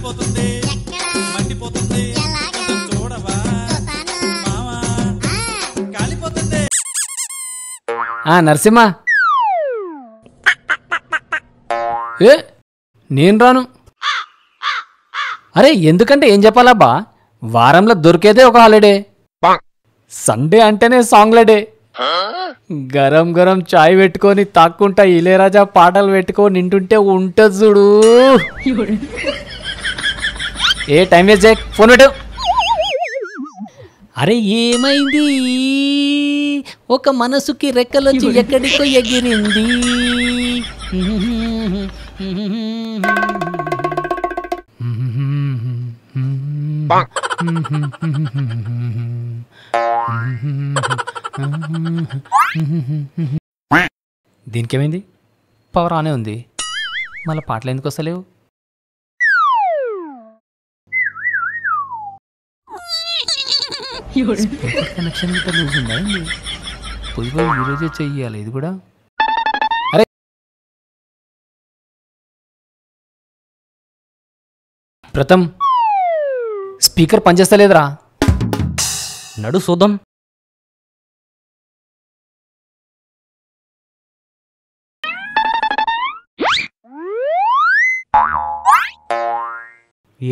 కాలిపోతుంది మండిపోతుంది చూడవా మావా కాలిపోతుంది. నరసింహ ఏ నేను రాను. అరే ఎందుకంటే ఏం చెప్పాలబ్బా, వారంలో దొరికేదే ఒక హాలిడే. సండే అంటేనే సాంగ్ల డే. గరం గరం చాయ్ పెట్టుకొని తాక్కుంటా ఇళయరాజా పాటలు పెట్టుకొని నింటుంటే ఉంటుంది చూడు. ఏ టైం వేస్ట్ చేయ, ఫోన్ పెట్టు. అరే ఏమైంది, ఒక మనసుకి రెక్కలొచ్చి ఎక్కడికో ఎగిరింది. దీనికేమైంది, పవర్ ఆనే ఉంది, మళ్ళీ పాటలు ఎందుకు వస్తలేవు? కనెక్షన్ లూజ్ ఉందా? పోయి ఈరోజే చెయ్యాలి ఇది కూడా. అరే ప్రథమ్, స్పీకర్ పనిచేస్తలేదురా, నడు చూద్దాం.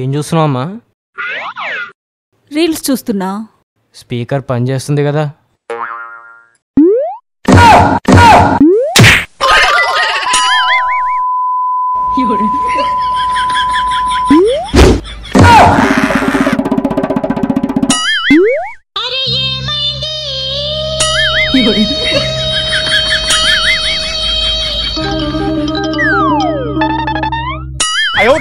ఏం చూస్తున్నావు అమ్మా? రీల్స్ చూస్తున్నా. స్పీకర్ పనిచేస్తుంది కదా. అయ్యో